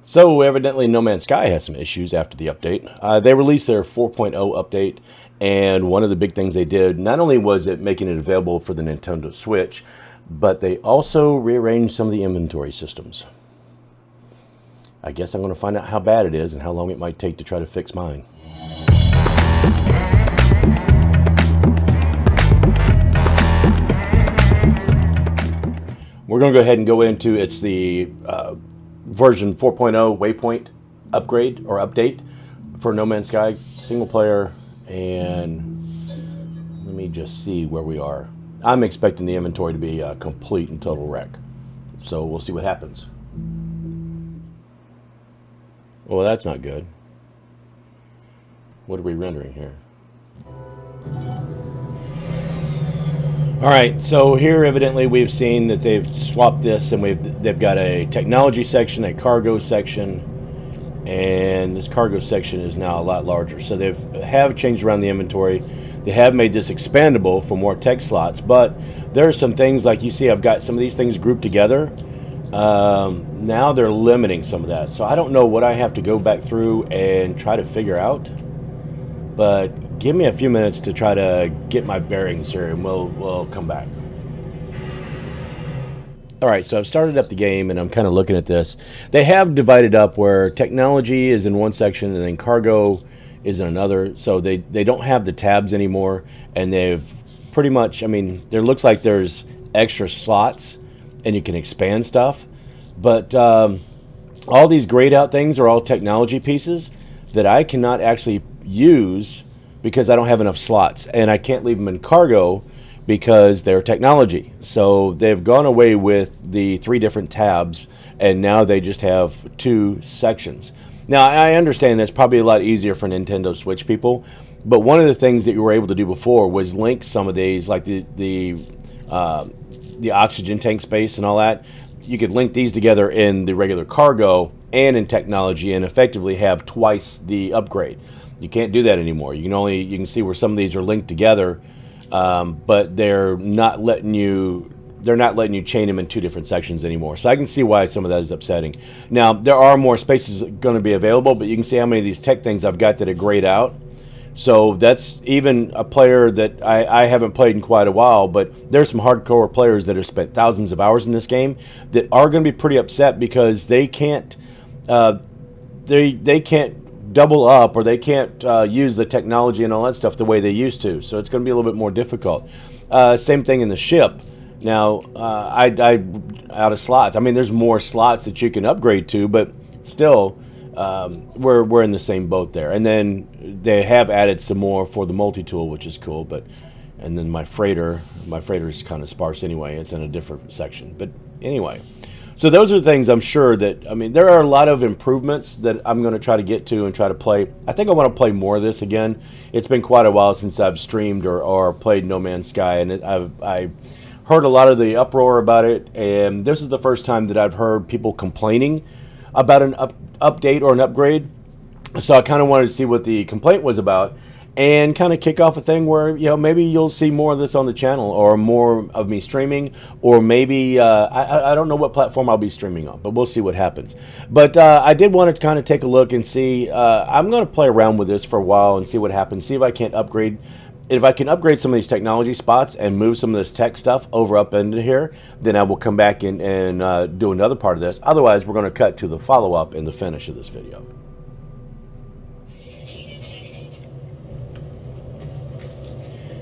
So evidently No Man's Sky has some issues after the update. They released their 4.0 update, and one of the big things they did, not only was it making it available for the Nintendo Switch, but they also rearranged some of the inventory systems. I guess I'm going to find out how bad it is and how long it might take to try to fix mine. We're going to go ahead and go into, it's the version 4.0 Waypoint upgrade or update for No Man's Sky single player, and let me just see where we are. I'm expecting the inventory to be a complete and total wreck, so we'll see what happens. Well, that's not good. What are we rendering here? All right, so here evidently we've seen that they've swapped this, and they've got a technology section, a cargo section, and this cargo section is now a lot larger. So they have changed around the inventory. They have made this expandable for more tech slots, but there are some things like you see I've got some of these things grouped together. Now they're limiting some of that. So I don't know what I have to go back through and try to figure out, but give me a few minutes to try to get my bearings here, and we'll come back. All right, so I've started up the game, and I'm kind of looking at this. They have divided up where technology is in one section, and then cargo is in another. So they don't have the tabs anymore, and they've pretty much, I mean, there looks like there's extra slots, and you can expand stuff. But all these grayed out things are all technology pieces that I cannot actually use because I don't have enough slots, and I can't leave them in cargo because they're technology. So they've gone away with the 3 different tabs, and now they just have 2 sections. Now, I understand that's probably a lot easier for Nintendo Switch people, but one of the things that you were able to do before was link some of these, like the oxygen tank space and all that. You could link these together in the regular cargo and in technology, and effectively have twice the upgrade. You can't do that anymore. You can see where some of these are linked together, but they're not letting you chain them in 2 different sections anymore. So I can see why some of that is upsetting. Now, there are more spaces going to be available, but you can see how many of these tech things I've got that are grayed out. So that's even a player that I haven't played in quite a while, but there's some hardcore players that have spent thousands of hours in this game that are going to be pretty upset because they can't they can't double up, or they can't use the technology and all that stuff the way they used to. So it's going to be a little bit more difficult. Same thing in the ship. Now, I out of slots. I mean, there's more slots that you can upgrade to, but still, we're in the same boat there. And then they have added some more for the multi-tool, which is cool. And then my freighter is kind of sparse anyway. It's in a different section. But anyway, so those are the things I'm sure that, I mean, there are a lot of improvements that I'm going to try to get to and try to play. I think I want to play more of this again. It's been quite a while since I've streamed or played No Man's Sky, and I heard a lot of the uproar about it, and this is the first time that I've heard people complaining about an update or an upgrade. So I kind of wanted to see what the complaint was about, and kind of kick off a thing where, you know, maybe you'll see more of this on the channel, or more of me streaming, or maybe I don't know what platform I'll be streaming on, but we'll see what happens. But I did want to kind of take a look and see. I'm going to play around with this for a while and see what happens. See if I can't upgrade. If I can upgrade some of these technology spots and move some of this tech stuff over up into here, then I will come back and do another part of this. Otherwise, we're going to cut to the follow-up and the finish of this video.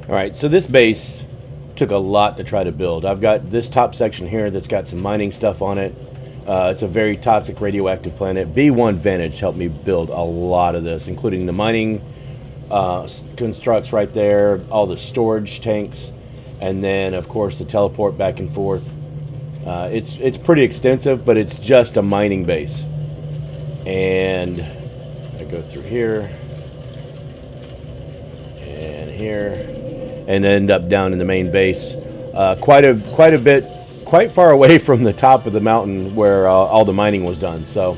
All right, so this base took a lot to try to build. I've got this top section here that's got some mining stuff on it. It's a very toxic radioactive planet. B1 Vantage helped me build a lot of this, including the mining constructs right there, all the storage tanks, and then of course the teleport back and forth. It's pretty extensive, but it's just a mining base. And I go through here and here, and end up down in the main base, quite far away from the top of the mountain where all the mining was done. So,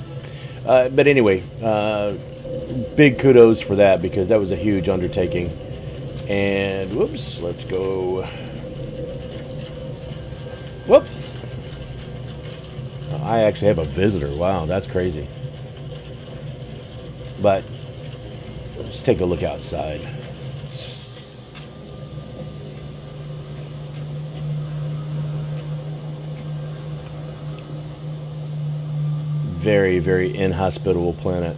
but anyway, big kudos for that, because that was a huge undertaking. And whoops, let's go. Whoop! I actually have a visitor. Wow, that's crazy. But let's take a look outside. Very, very inhospitable planet.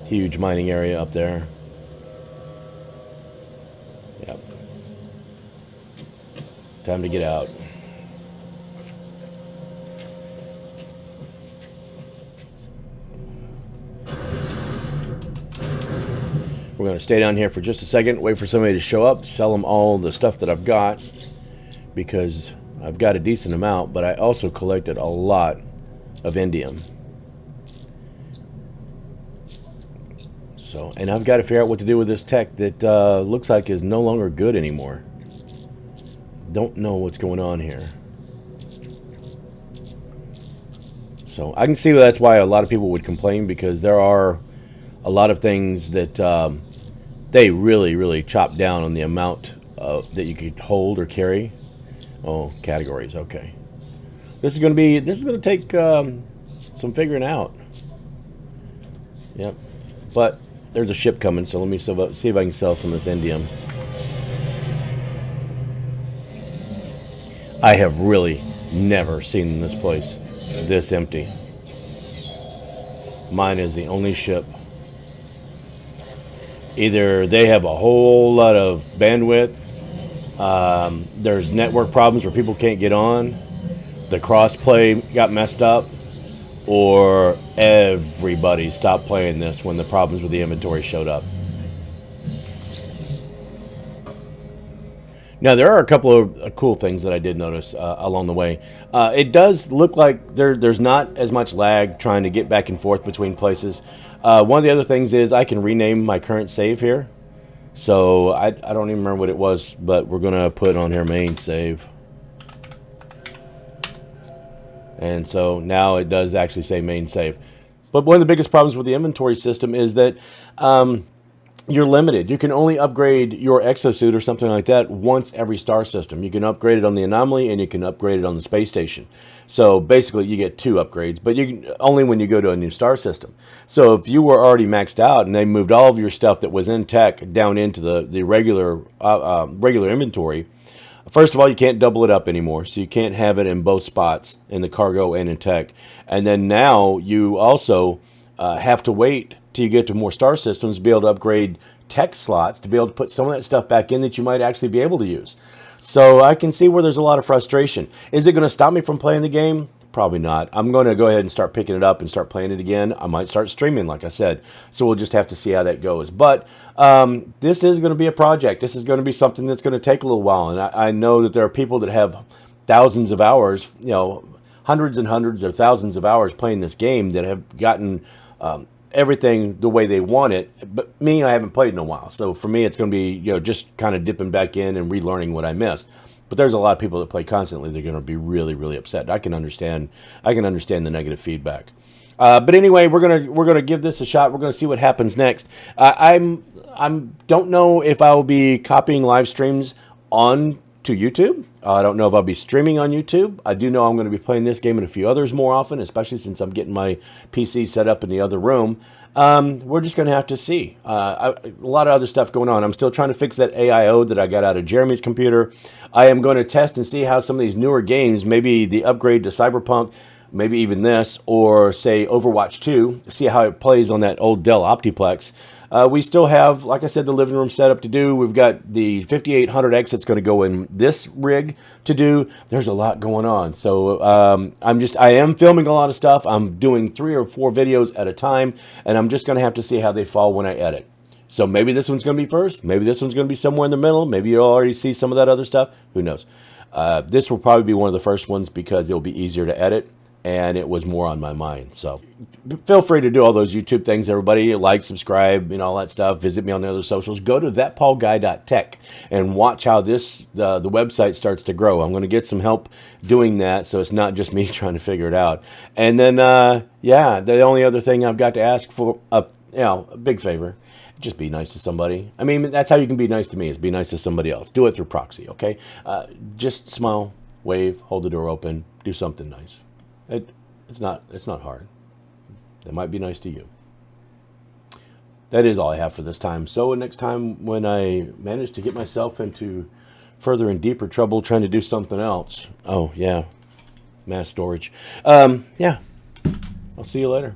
Huge mining area up there. Yep. Time to get out. We're going to stay down here for just a second, wait for somebody to show up, sell them all the stuff that I've got, because I've got a decent amount, but I also collected a lot of indium. So, and I've got to figure out what to do with this tech that looks like is no longer good anymore. Don't know what's going on here. So I can see that's why a lot of people would complain, because there are a lot of things that they really, really chop down on the amount that you could hold or carry. Oh, categories. Okay. This is going to take some figuring out. Yep. But there's a ship coming, so let me see if I can sell some of this indium. I have really never seen this place this empty. Mine is the only ship. Either they have a whole lot of bandwidth, there's network problems where people can't get on, the crossplay got messed up, or everybody stopped playing this when the problems with the inventory showed up. Now, there are a couple of cool things that I did notice along the way. It does look like there's not as much lag trying to get back and forth between places. One of the other things is I can rename my current save here. So I don't even remember what it was, but we're going to put on here main save. And so now it does actually say main save. But one of the biggest problems with the inventory system is that you're limited. You can only upgrade your exosuit or something like that once every star system. You can upgrade it on the Anomaly, and you can upgrade it on the space station. So basically you get 2 upgrades, but you can, only when you go to a new star system. So if you were already maxed out and they moved all of your stuff that was in tech down into the regular inventory, first of all, you can't double it up anymore. So you can't have it in both spots, in the cargo and in tech. And then now you also have to wait till you get to more star systems to be able to upgrade tech slots to be able to put some of that stuff back in that you might actually be able to use. So I can see where there's a lot of frustration. Is it going to stop me from playing the game? Probably not. I'm going to go ahead and start picking it up and start playing it again. I might start streaming, like I said. So we'll just have to see how that goes. But this is going to be a project. This is going to be something that's going to take a little while. And I know that there are people that have thousands of hours, you know, hundreds and hundreds or thousands of hours playing this game that have gotten everything the way they want it. But me, I haven't played in a while. So for me, it's going to be, you know, just kind of dipping back in and relearning what I missed. But there's a lot of people that play constantly. They're going to be really, really upset. I can understand the negative feedback. But anyway, we're gonna give this a shot. We're gonna see what happens next. I don't know if I will be copying live streams on to YouTube. I don't know if I'll be streaming on YouTube. I do know I'm going to be playing this game and a few others more often, especially since I'm getting my PC set up in the other room. We're just going to have to see. A lot of other stuff going on. I'm still trying to fix that AIO that I got out of Jeremy's computer. I am going to test and see how some of these newer games, maybe the upgrade to Cyberpunk, maybe even this, or say Overwatch 2, see how it plays on that old Dell Optiplex. We still have, like I said, the living room setup to do. We've got the 5800X that's going to go in this rig to do. There's a lot going on. So I am filming a lot of stuff. I'm doing 3 or 4 videos at a time, and I'm just going to have to see how they fall when I edit. So maybe this one's going to be first. Maybe this one's going to be somewhere in the middle. Maybe you'll already see some of that other stuff. Who knows? This will probably be one of the first ones because it'll be easier to edit, and it was more on my mind. So feel free to do all those YouTube things, everybody. Like, subscribe, all that stuff. Visit me on the other socials. Go to ThatPaulGuy.tech and watch how the website starts to grow. I'm going to get some help doing that, so it's not just me trying to figure it out. And then, the only other thing I've got to ask for, a big favor, just be nice to somebody. I mean, that's how you can be nice to me, is be nice to somebody else. Do it through proxy, okay? Just smile, wave, hold the door open, do something nice. It's not hard. That might be nice to you. That is all I have for this time. So next time when I manage to get myself into further and deeper trouble trying to do something else. Oh, yeah. Mass storage. Yeah. I'll see you later.